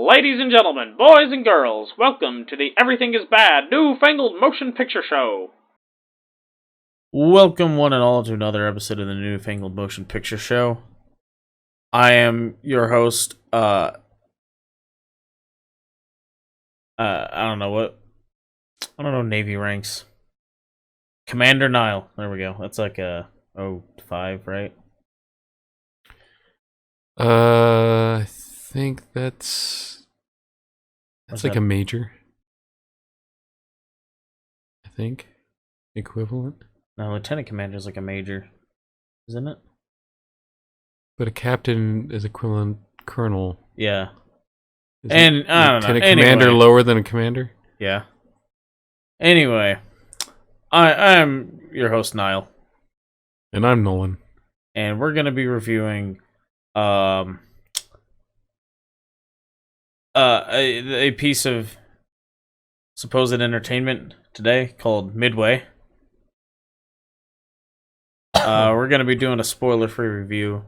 Ladies and gentlemen, boys and girls, welcome to the Everything is Bad New Fangled Motion Picture Show. Welcome one and all to another episode of the New Fangled Motion Picture Show. I am your host, I don't know Navy ranks. Commander Niall. There we go. That's like a 05, right? I think that's like a major. I think equivalent. No, Lieutenant Commander is like a major, isn't it? But a captain is equivalent colonel. Yeah. Isn't I don't know. Lieutenant Commander lower than a commander? Yeah. Anyway, I'm your host Niall, and I'm Nolan, and we're gonna be reviewing a piece of supposed entertainment today called Midway. We're going to be doing a spoiler-free review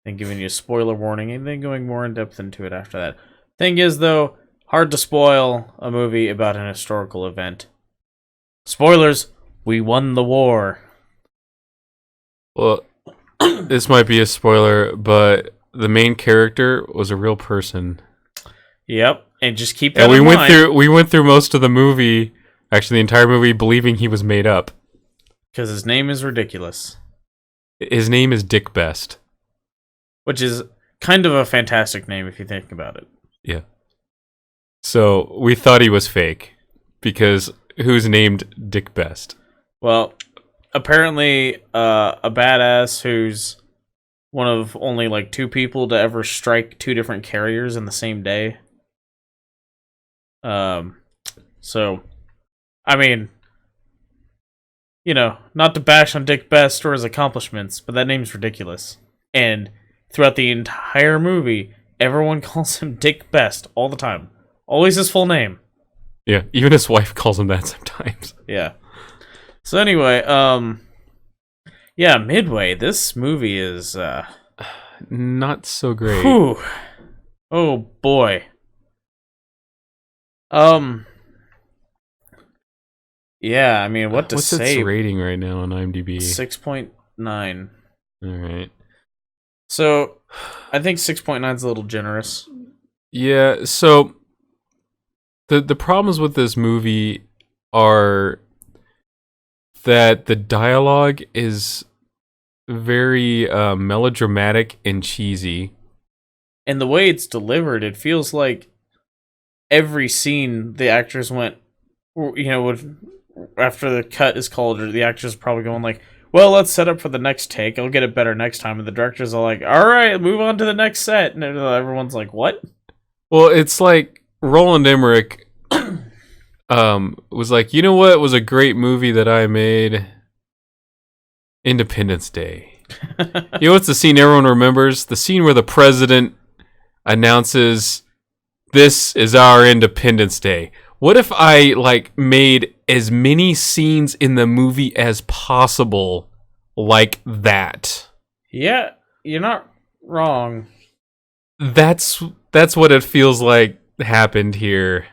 and giving you a spoiler warning and then going more in-depth into it after that. Thing is, though, hard to spoil a movie about an historical event. Spoilers, we won the war. Well, this might be a spoiler, but the main character was a real person. Yep, and just keep that in mind. We went through most of the movie, actually the entire movie, believing he was made up. Because his name is ridiculous. His name is Dick Best. Which is kind of a fantastic name if you think about it. Yeah. So, we thought he was fake. Because who's named Dick Best? Well, apparently a badass who's one of only like two people to ever strike two different carriers in the same day. So, I mean, you know, not to bash on Dick Best or his accomplishments, but that name's ridiculous. And throughout the entire movie, everyone calls him Dick Best all the time. Always his full name. Yeah, even his wife calls him that sometimes. Yeah. So anyway, yeah, Midway, this movie is, not so great. Whew. Oh, boy. Yeah, I mean, what to What's say? What's its rating right now on IMDb? 6.9. Alright. So, I think 6.9 is a little generous. Yeah, so the problems with this movie are that the dialogue is very melodramatic and cheesy. And the way it's delivered, it feels like every scene the actors went, you know, after the cut is called, or the actors probably going like, well, let's set up for the next take. I'll get it better next time. And the directors are like, all right, move on to the next set. And everyone's like, what? Well, it's like Roland Emmerich was like, you know what was a great movie that I made? Independence Day. You know what's the scene everyone remembers? The scene where the president announces, this is our Independence Day. What if I made as many scenes in the movie as possible like that? Yeah, you're not wrong. That's what it feels like happened here.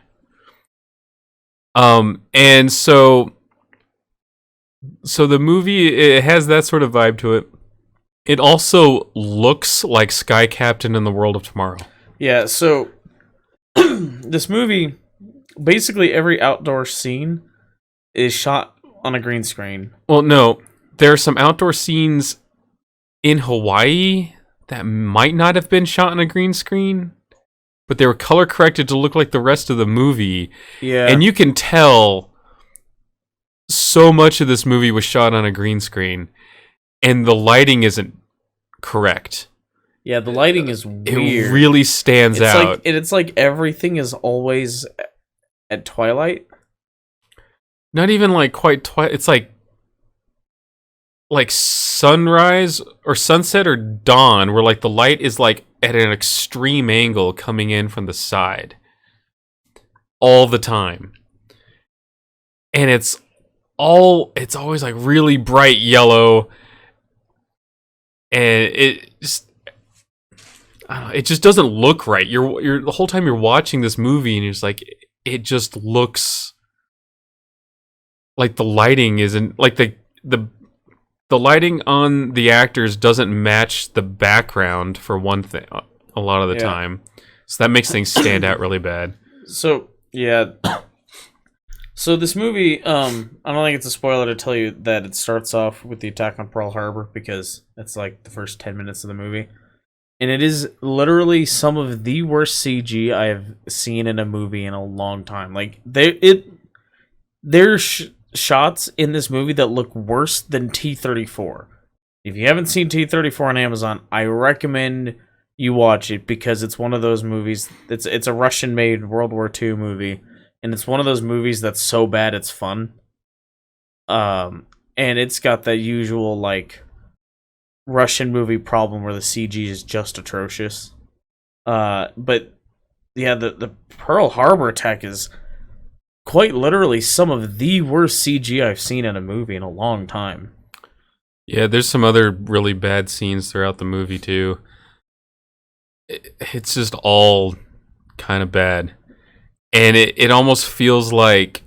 And so the movie, it has that sort of vibe to it. It also looks like Sky Captain in the World of Tomorrow. Yeah, so this movie, basically every outdoor scene is shot on a green screen. Well, no, there are some outdoor scenes in Hawaii that might not have been shot on a green screen, but they were color corrected to look like the rest of the movie. Yeah. And you can tell so much of this movie was shot on a green screen, and the lighting isn't correct. Yeah, the lighting is weird. It really stands out. It's like everything is always at twilight. Not even like quite twilight. It's like sunrise or sunset or dawn, where like the light is like at an extreme angle coming in from the side all the time. And it's always like really bright yellow, and it just, I don't know, it just doesn't look right. You're the whole time you're watching this movie, and you're just like, it just looks like the lighting isn't like the lighting on the actors doesn't match the background for one thing a lot of the time. So that makes things stand out really bad. So, yeah. So this movie, I don't think it's a spoiler to tell you that it starts off with the attack on Pearl Harbor, because it's like the first 10 minutes of the movie. And it is literally some of the worst CG I have seen in a movie in a long time. Like, there's shots in this movie that look worse than T-34. If you haven't seen T-34 on Amazon, I recommend you watch it, because it's one of those movies. It's a Russian-made World War II movie, and it's one of those movies that's so bad it's fun. And it's got that usual like Russian movie problem where the CG is just atrocious. But yeah, the Pearl Harbor attack is quite literally some of the worst CG I've seen in a movie in a long time. Yeah, there's some other really bad scenes throughout the movie too. It's just all kind of bad. And it almost feels like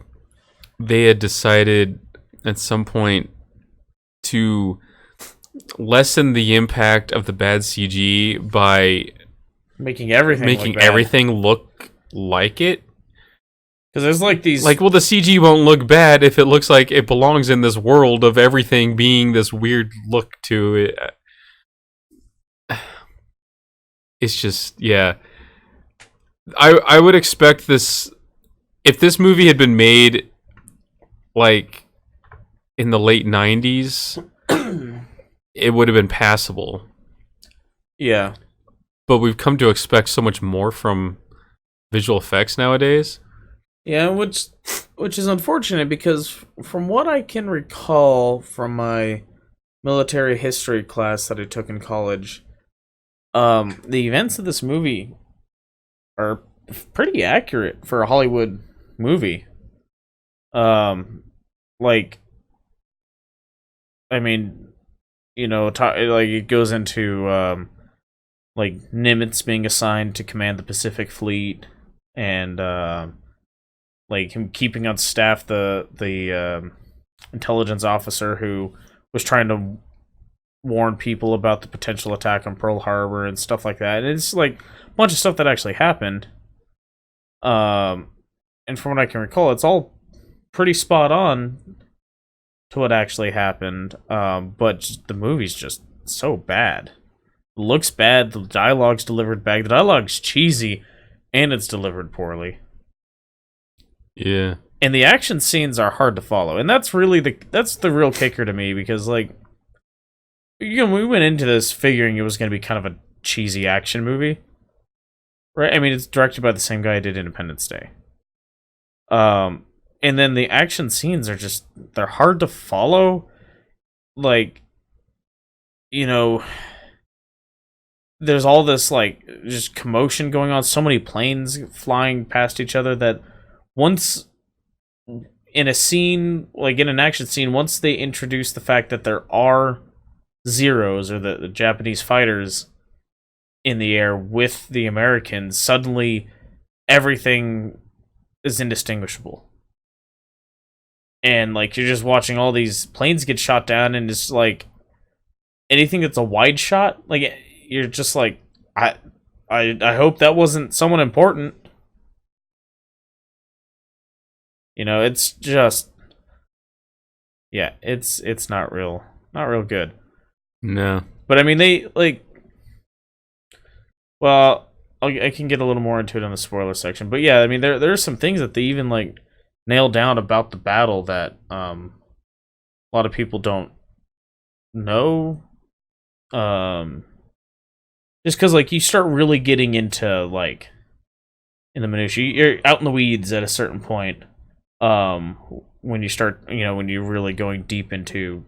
they had decided at some point to lessen the impact of the bad CG by making everything look like it. Because there's like these... Like, well, the CG won't look bad if it looks like it belongs in this world of everything being this weird look to it. It's just, yeah. I would expect this... If this movie had been made, like, in the late 90s, it would have been passable. Yeah. But we've come to expect so much more from visual effects nowadays. Yeah, which is unfortunate, because from what I can recall from my military history class that I took in college, the events of this movie are pretty accurate for a Hollywood movie. Like, I mean, you know, like it goes into like Nimitz being assigned to command the Pacific Fleet, and like him keeping on staff the intelligence officer who was trying to warn people about the potential attack on Pearl Harbor and stuff like that. And it's like a bunch of stuff that actually happened. And from what I can recall, it's all pretty spot on to what actually happened. But the movie's just so bad. It looks bad. The dialogue's delivered bad. The dialogue's cheesy, and it's delivered poorly. Yeah. And the action scenes are hard to follow. And that's really the real kicker to me, because like, you know, we went into this figuring it was going to be kind of a cheesy action movie. Right? I mean, it's directed by the same guy who did Independence Day. And then the action scenes are just, they're hard to follow. Like, you know, there's all this like just commotion going on, so many planes flying past each other, that once in a scene, like in an action scene, once they introduce the fact that there are Zeros, or the Japanese fighters in the air with the Americans, suddenly everything is indistinguishable. And like, you're just watching all these planes get shot down, and it's like anything that's a wide shot, like you're just like, I hope that wasn't someone important. You know, it's just, yeah, it's not real good. No. But I mean, they like, well, I can get a little more into it in the spoiler section. But yeah, I mean, there's some things that they even like nailed down about the battle that a lot of people don't know. Just because like you start really getting into like in the minutiae, you're out in the weeds at a certain point. When you start, you know, when you're really going deep into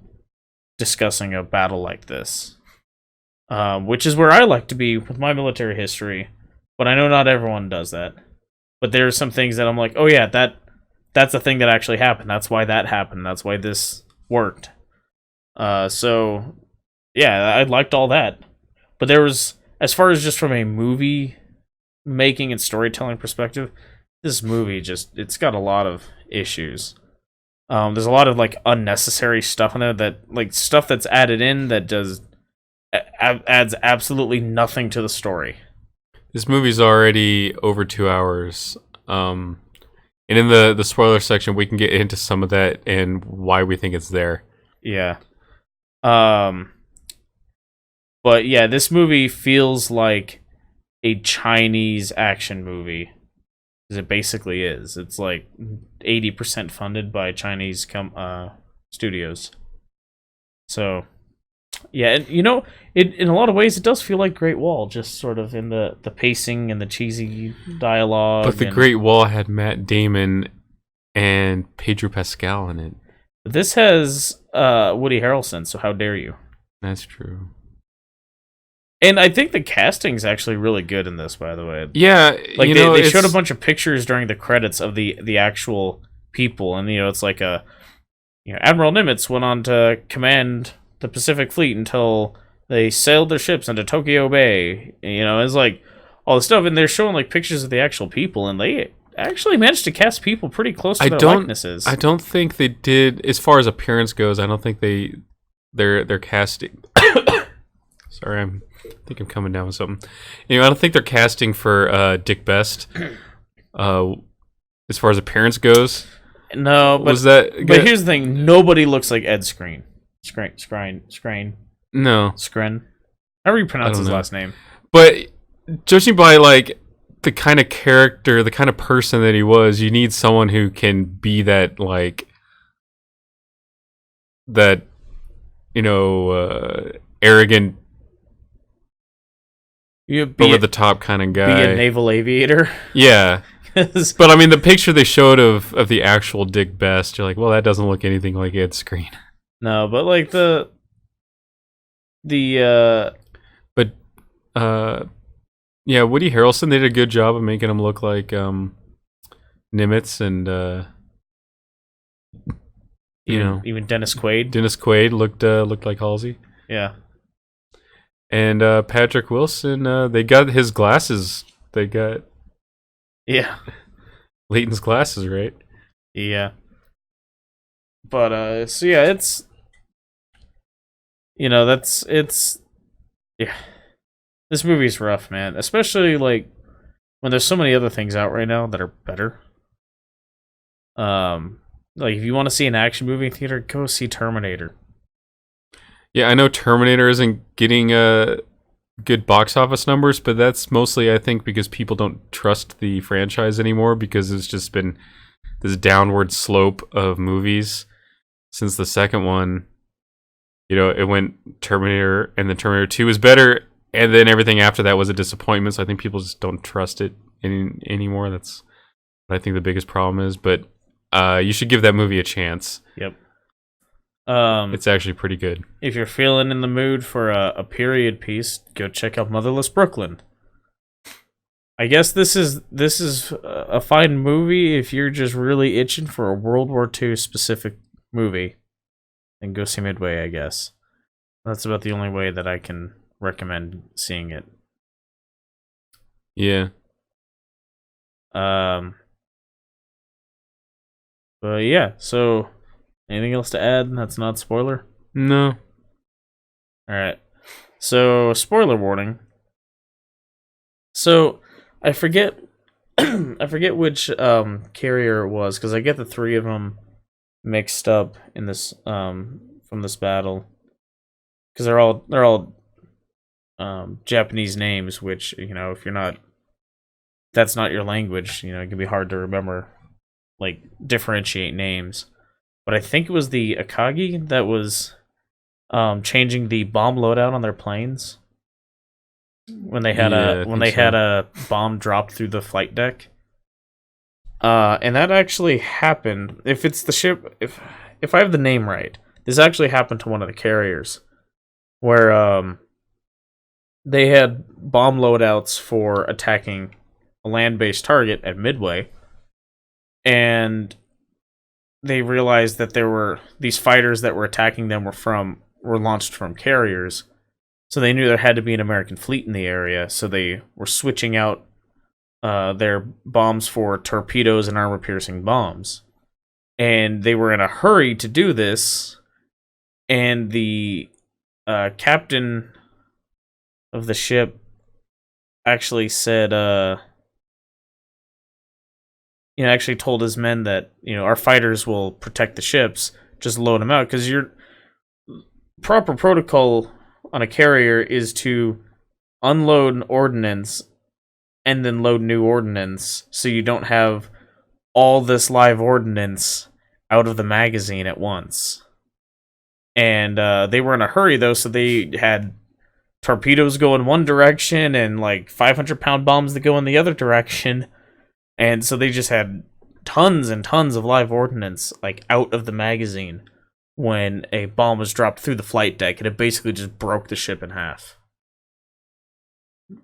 discussing a battle like this, which is where I like to be with my military history, but I know not everyone does that. But there are some things that I'm like, oh yeah, that's a thing that actually happened. That's why that happened. That's why this worked. So yeah, I liked all that. But there was, as far as just from a movie making and storytelling perspective, this movie it's got a lot of issues. There's a lot of like unnecessary stuff in there that like stuff that's added in that adds absolutely nothing to the story. This movie's already over 2 hours. And in the spoiler section, we can get into some of that and why we think it's there. Yeah. But yeah, this movie feels like a Chinese action movie. Because it basically is. It's like 80% funded by Chinese studios. So, yeah, and in a lot of ways, it does feel like Great Wall, just sort of in the pacing and the cheesy dialogue. But the Great Wall had Matt Damon and Pedro Pascal in it. This has Woody Harrelson, so how dare you? That's true. And I think the casting's actually really good in this, by the way. Yeah, like they showed a bunch of pictures during the credits of the actual people, and it's like Admiral Nimitz went on to command the Pacific Fleet until they sailed their ships into Tokyo Bay. It's like all the stuff, and they're showing like pictures of the actual people, and they actually managed to cast people pretty close to their likenesses. I don't think they did, as far as appearance goes. I don't think they're casting. Sorry, I think I'm coming down with something. I don't think they're casting for Dick Best. As far as appearance goes. No, but here's the thing: nobody looks like Ed Skrein. Skrein. No, Skren. How do you pronounce his last name? But judging by like the kind of character, the kind of person that he was, you need someone who can be that like that, arrogant, over the top kind of guy. Be a naval aviator. Yeah. But I mean, the picture they showed of the actual Dick Best, you're like, well, that doesn't look anything like Ed Skrein. No, but like yeah, Woody Harrelson did a good job of making him look like Nimitz and even Dennis Quaid. Dennis Quaid looked like Halsey. Yeah. And Patrick Wilson, they got his glasses. They got Leighton's glasses, right? Yeah. But so yeah, it's this movie's rough, man. Especially like when there's so many other things out right now that are better. Like if you want to see an action movie in theater, go see Terminator. Yeah, I know Terminator isn't getting good box office numbers, but that's mostly, I think, because people don't trust the franchise anymore because it's just been this downward slope of movies since the second one. It went Terminator, and then Terminator 2 was better, and then everything after that was a disappointment, so I think people just don't trust it anymore. That's what I think the biggest problem is, but you should give that movie a chance. Yep. It's actually pretty good. If you're feeling in the mood for a period piece, go check out Motherless Brooklyn. I guess this is a fine movie if you're just really itching for a World War II specific movie. Then go see Midway, I guess. That's about the only way that I can recommend seeing it. Yeah. But yeah, so anything else to add that's not spoiler? No. Alright. So, spoiler warning. So, I forget which carrier it was, because I get the three of them mixed up in this from this battle. Because they're all Japanese names, which, if you're not, that's not your language, it can be hard to remember, like, differentiate names. But I think it was the Akagi that was changing the bomb loadout on their planes when they had a bomb dropped through the flight deck. And that actually happened. If it's the ship, if I have the name right, this actually happened to one of the carriers, where they had bomb loadouts for attacking a land-based target at Midway, and they realized that there were these fighters that were attacking them were launched from carriers. So they knew there had to be an American fleet in the area, so they were switching out their bombs for torpedoes and armor-piercing bombs. And they were in a hurry to do this, and the captain of the ship actually said, actually told his men that, our fighters will protect the ships, just load them out, because your proper protocol on a carrier is to unload ordnance and then load new ordnance, so you don't have all this live ordnance out of the magazine at once. And they were in a hurry, though, so they had torpedoes go in one direction and like 500-pound bombs that go in the other direction. And so they just had tons and tons of live ordnance like out of the magazine when a bomb was dropped through the flight deck, and it basically just broke the ship in half.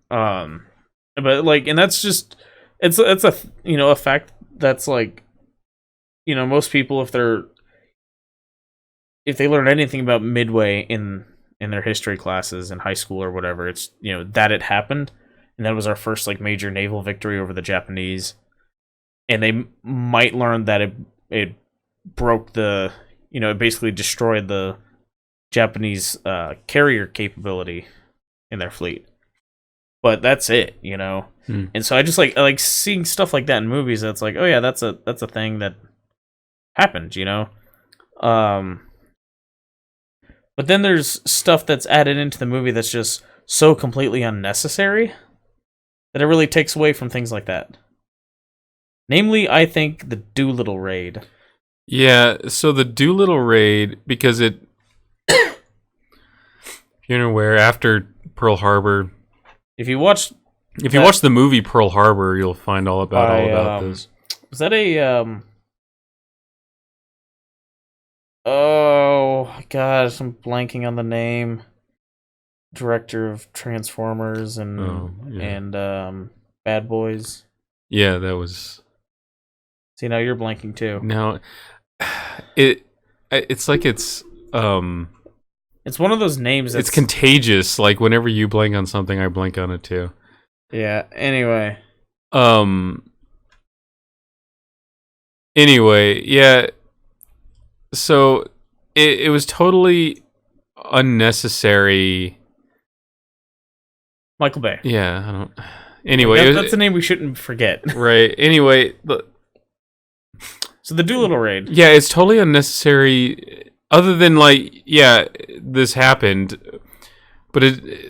But like, and that's just it's a a fact that's like, most people, if they learn anything about Midway in their history classes in high school or whatever, it's that it happened, and that was our first like major naval victory over the Japanese. And they might learn that it broke it basically destroyed the Japanese carrier capability in their fleet. But that's it, And so I just like seeing stuff like that in movies. That's like, oh yeah, that's a thing that happened, But then there's stuff that's added into the movie that's just so completely unnecessary that it really takes away from things like that. Namely, I think the Doolittle raid. Yeah, so the Doolittle raid, because it, where after Pearl Harbor, if you watch the movie Pearl Harbor, you'll find all about this. Was that a oh gosh, I'm blanking on the name. Director of Transformers and Bad Boys. Yeah, that was. See, now you're blanking too. No, it's like it's one of those names that's... It's contagious. Like, whenever you blank on something, I blank on it too. Yeah, anyway. Anyway, yeah. So, it was totally unnecessary. Michael Bay. Yeah, I don't... Anyway... That's a name we shouldn't forget. Right. Anyway... So the Doolittle raid. Yeah, it's totally unnecessary. Other than like, yeah, this happened, but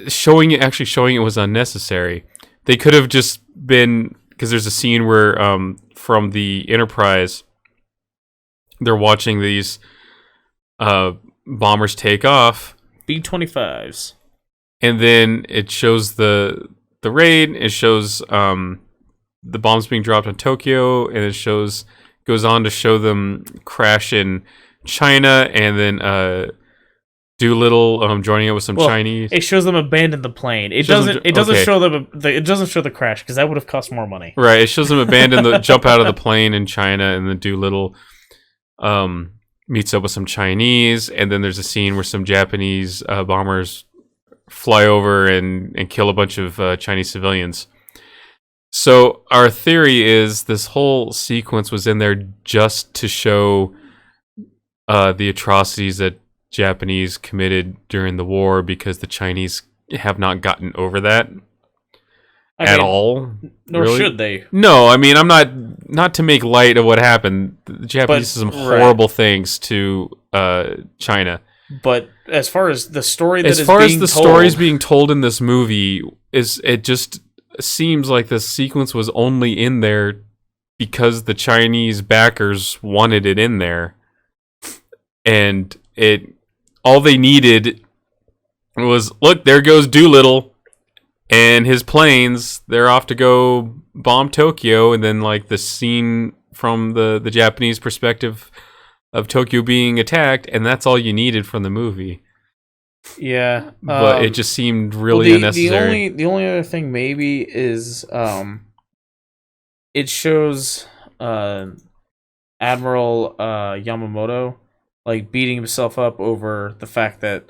showing it was unnecessary. They could have just been, because there's a scene where from the Enterprise, they're watching these bombers take off. B-25s. And then it shows the raid. It shows the bombs being dropped on Tokyo, and it goes on to show them crash in China, and then Doolittle joining up with some Chinese. It shows them abandon the plane. It doesn't show them. It doesn't show the crash, because that would have cost more money. Right. It shows them abandon the jump out of the plane in China, and then Doolittle meets up with some Chinese, and then there's a scene where some Japanese bombers fly over and kill a bunch of Chinese civilians. So our theory is this whole sequence was in there just to show the atrocities that Japanese committed during the war, because the Chinese have not gotten over that at all. Nor really. Should they? No, I mean, I'm not to make light of what happened. The Japanese did some horrible things to China. But as far as the story stories being told in this movie, it just seems like the sequence was only in there because the Chinese backers wanted it in there, and all they needed was, look, there goes Doolittle and his planes, they're off to go bomb Tokyo, and then like the scene from the Japanese perspective of Tokyo being attacked, and that's all you needed from the movie. Yeah, but it just seemed really unnecessary. The only other thing maybe is it shows Admiral Yamamoto like beating himself up over the fact that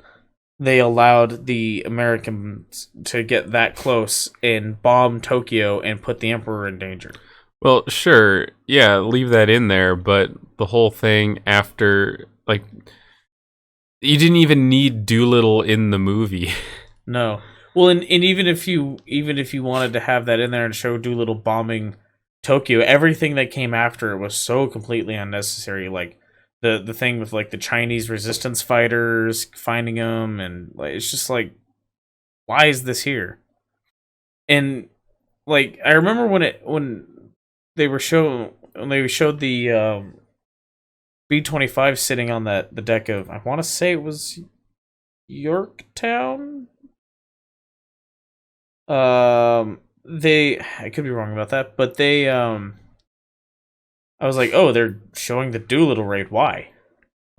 they allowed the Americans to get that close and bomb Tokyo and put the Emperor in danger. Well, sure, yeah, leave that in there, but the whole thing after, like, you didn't even need Doolittle in the movie. No. Well, and even if you wanted to have that in there and show Doolittle bombing Tokyo, everything that came after it was so completely unnecessary. Like the thing with like the Chinese resistance fighters finding them, and like it's just like, why is this here? And like I remember when they showed the B-25 sitting on the deck of, I want to say it was Yorktown. I could be wrong about that, but I was like, oh, they're showing the Doolittle raid. Why?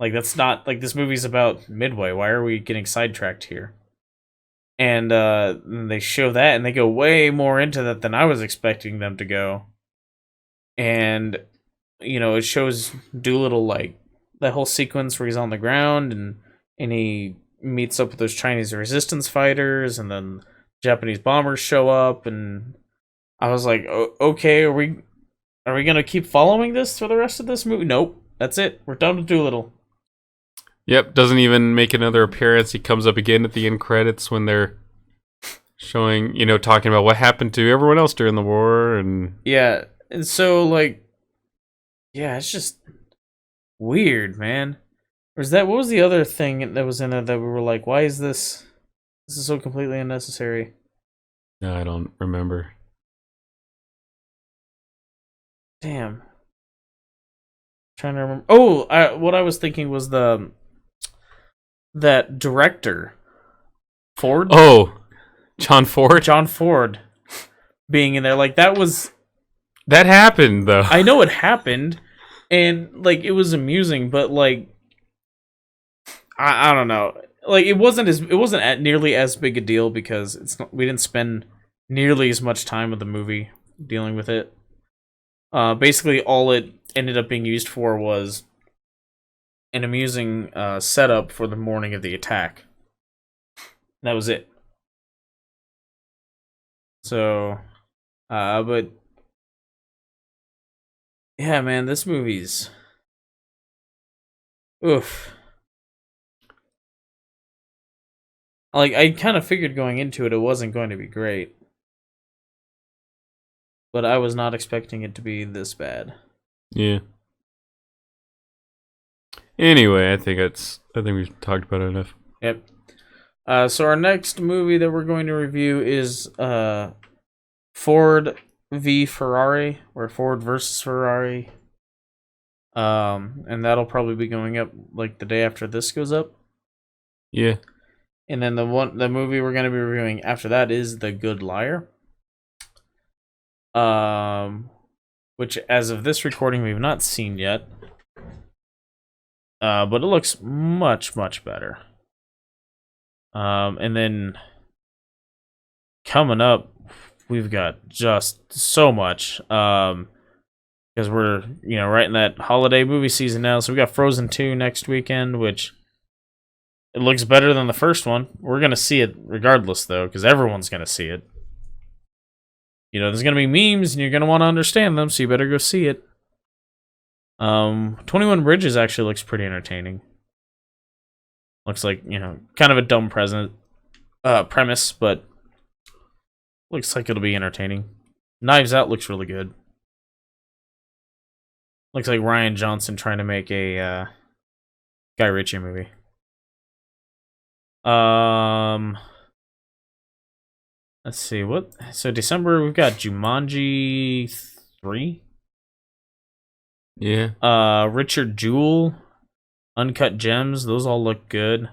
Like, that's not, like, this movie's about Midway. Why are we getting sidetracked here? And they show that, and they go way more into that than I was expecting them to go. And, you know, it shows Doolittle, like, that whole sequence where he's on the ground, and he meets up with those Chinese resistance fighters, and then Japanese bombers show up, and I was like, okay, are we gonna keep following this for the rest of this movie? Nope, that's it. We're done with Doolittle. Yep, doesn't even make another appearance. He comes up again at the end credits when they're showing, you know, talking about what happened to everyone else during the war, and yeah, and so like, yeah, it's just weird, man. Or is that, what was the other thing that was in it that we were like, why is this? This is so completely unnecessary. no, I don't remember. Damn. I'm trying to remember. Oh, what I was thinking was that director, Ford. Oh, John Ford. John Ford being in there, like that happened though. I know it happened, and like it was amusing, but like I don't know. Like it wasn't nearly as big a deal because we didn't spend nearly as much time with the movie dealing with it. Basically, all it ended up being used for was an amusing setup for the morning of the attack. That was it. So, but yeah, man, this movie's oof. Like, I kind of figured going into it wasn't going to be great. But I was not expecting it to be this bad. Yeah. Anyway, I think we've talked about it enough. Yep. So our next movie that we're going to review is Ford v Ferrari, or Ford versus Ferrari. And that'll probably be going up like the day after this goes up. Yeah. And then the movie we're going to be reviewing after that is The Good Liar. Which as of this recording we've not seen yet. But it looks much, much better. And then coming up, we've got just so much. Because we're, you know, right in that holiday movie season now. So we got Frozen 2 next weekend, which it looks better than the first one. We're going to see it regardless, though, because everyone's going to see it. You know, there's going to be memes, and you're going to want to understand them, so you better go see it. 21 Bridges actually looks pretty entertaining. Looks like, you know, kind of a dumb premise, but looks like it'll be entertaining. Knives Out looks really good. Looks like Rian Johnson trying to make a Guy Ritchie movie. Let's see what. So December we've got Jumanji 3. Yeah. Richard Jewell, Uncut Gems. Those all look good.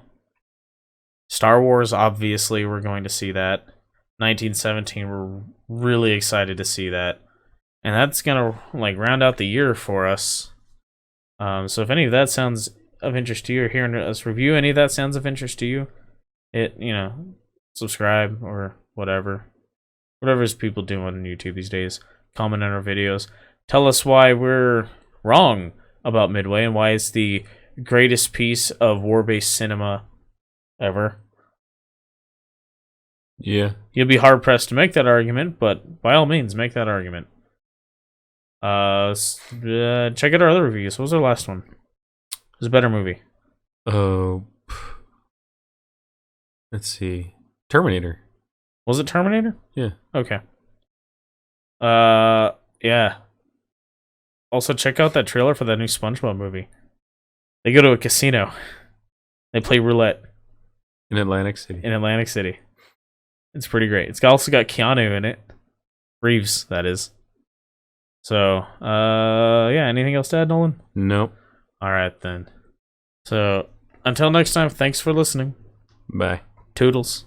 Star Wars, obviously, we're going to see that. 1917, we're really excited to see that, and that's gonna like round out the year for us. So if any of that sounds of interest to you, or hearing us review any of that sounds of interest to you, subscribe or whatever's people doing on YouTube these days. Comment on our videos. Tell us why we're wrong about Midway and why it's the greatest piece of war-based cinema ever. Yeah. You'll be hard pressed to make that argument, but by all means, make that argument. Check out our other reviews. What was our last one? It was a better movie. Oh. Let's see. Terminator. Was it Terminator? Yeah. Okay. Yeah. Also, check out that trailer for that new SpongeBob movie. They go to a casino. They play roulette In Atlantic City. in Atlantic City. It's pretty great. It's also got Keanu in it. Reeves, that is. So, yeah, anything else to add, Nolan? Nope. Alright, then. So, until next time, thanks for listening. Bye. Toodles.